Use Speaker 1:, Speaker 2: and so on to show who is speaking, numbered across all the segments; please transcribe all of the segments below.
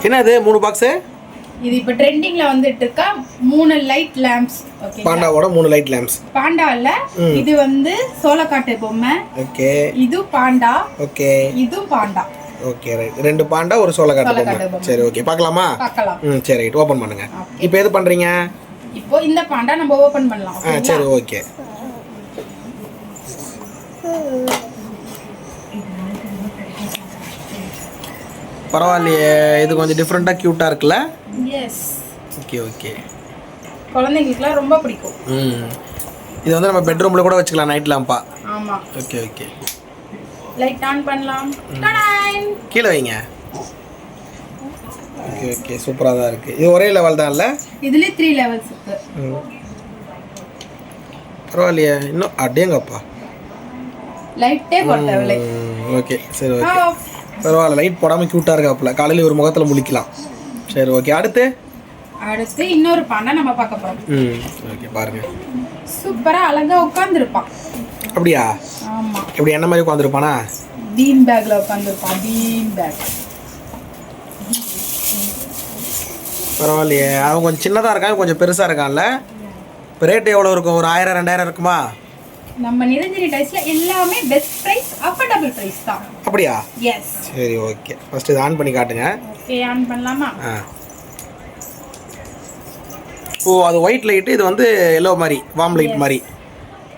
Speaker 1: என்னது 3 பாக்ஸ்?
Speaker 2: இது இப்ப ட்ரெண்டிங்ல வந்துட்டு இருக்க 3 லைட் லேம்ப்ஸ். ஓகே,
Speaker 1: பாண்டாவோட 3 லைட் லேம்ப்ஸ்.
Speaker 2: பாண்டா இல்ல, இது வந்து சோளக்காட்டு பொம்மை.
Speaker 1: ஓகே,
Speaker 2: இது பாண்டா.
Speaker 1: ஓகே,
Speaker 2: இது பாண்டா.
Speaker 1: Okay right. 2 பாண்டா ஒரு சோளக்காட்டு பொம்மை. சரி ஓகே, பார்க்கலாமா?
Speaker 2: பார்க்கலாம்.
Speaker 1: சரி ரைட், ஓபன் பண்ணுங்க. இப்போ எது பண்றீங்க?
Speaker 2: இப்போ இந்த பாண்டா நம்ம ஓபன் பண்ணலாம்.
Speaker 1: சரி ஓகே. பரவாயில்லையே, இது கொஞ்சம் டிஃப்ரெண்டா கியூட்டா இருக்குல்ல?
Speaker 2: எஸ்.
Speaker 1: Okay okay.
Speaker 2: குழந்தைகளுக்குலாம் ரொம்ப பிடிக்கும்.
Speaker 1: இது வந்து நம்ம பெட்ரூம்ல கூட வச்சுக்கலாம், நைட் லாம்பா.
Speaker 2: ஆமா.
Speaker 1: Okay okay.
Speaker 2: லைட் ஆன் பண்ணலாம். டடான்.
Speaker 1: கீழ வைங்க. ஓகே ஓகே, சூப்பரா தான் இருக்கு. இது ஒரே லெவல் தான் இல்ல?
Speaker 2: இதுல 3 லெவல்ஸ் இருக்கு.
Speaker 1: பரவாயில்லையே, இன்னும் அடேங்கப்பா.
Speaker 2: லைட்டே போடவில்லை.
Speaker 1: ஓகே சரி ஓகே. பரவாயில்ல, லைட் போடாமல் க்யூட்டாக இருக்காப்புல. காலையில் ஒரு முகத்தில் முழிக்கலாம். சரி ஓகே. அடுத்து
Speaker 2: இன்னொரு பாண்டா நம்ம பார்க்க போகிறோம்.
Speaker 1: ஓகே, பாருங்க.
Speaker 2: சூப்பராக அழகாக உட்காந்துருப்பான்.
Speaker 1: அப்படியா?
Speaker 2: ஆமாம்.
Speaker 1: எப்படி என்ன மாதிரி உட்காந்துருப்பானா?
Speaker 2: பீன் பேக்கில் உட்காந்துருப்பான். Been back.
Speaker 1: பரவாயில்லையே, அவன் கொஞ்சம் சின்னதாக இருக்கான், கொஞ்சம் பெருசாக இருக்கான்ல. இப்போ ரேட்டு எவ்வளோ இருக்கும்? ஒரு 1000 2000 இருக்குமா?
Speaker 2: நம்ம நிரஞ்சனி டைஸ்ல எல்லாமே பெஸ்ட் பிரைஸ், அஃபோர்டபிள் பிரைஸ் தான்.
Speaker 1: அப்படியா?
Speaker 2: எஸ்.
Speaker 1: சரி ஓகே. ஃபர்ஸ்ட் இதை ஆன் பண்ணி காட்டுங்க.
Speaker 2: ஓகே, ஆன் பண்ணலாமா?
Speaker 1: ஓ, அது ஒயிட் லைட், இது வந்து எல்லோ மாதிரி, வார்ம் லைட் மாதிரி.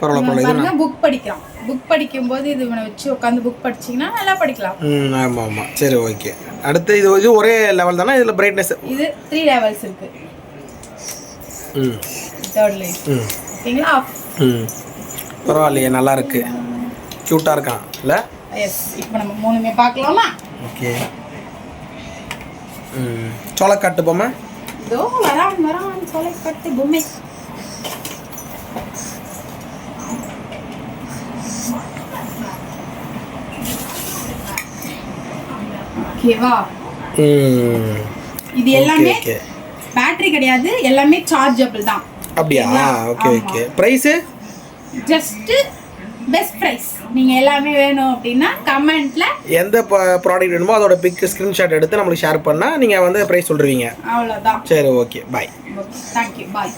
Speaker 1: பரவாயில்ல பரவாயில்ல.
Speaker 2: இது புக் படிக்கலாம். புக் படிக்கும்போது இது வச்சு உட்காந்து புக் படிச்சீங்கன்னா நல்லா படிக்கலாம்.
Speaker 1: ஆமாம் ஆமாம். சரி ஓகே. அடுத்து இது ஒரே லெவல் தானே? இதில் பிரைட்னஸ்
Speaker 2: இது 3 லெவல்ஸ் இருக்கு. Third light. ஓகேங்களா?
Speaker 1: பரவாயில்லையே, நல்லா இருக்கு, க்யூட்டாக இருக்கான் இல்லை?
Speaker 2: எஸ். இப்போ நம்ம மூணுமே பார்க்கலாமா?
Speaker 1: ஓகே. சோளக்காட்டு பொம்மை.
Speaker 2: இதோ வரான் சோளக்காட்டு பொம்மை. ஓகேவா? இது எல்லாமே பேட்டரி கிடையாது, எல்லாமே சார்ஜபிள் தான்.
Speaker 1: அப்படியா? Okay okay. Price
Speaker 2: just best price. நீங்க எல்லாமே வேணும் அப்படின்னா கமெண்ட்ல
Speaker 1: எந்த ப்ராடக்ட் வேணுமோ அதோட பிக் ஸ்கிரீன்ஷாட் எடுத்து நம்மளுக்கு ஷேர் பண்ணா நீங்க வந்து பிரைஸ் சொல்றீங்க.
Speaker 2: அவ்வளவுதான்.
Speaker 1: சரி okay, bye.
Speaker 2: Thank you, by.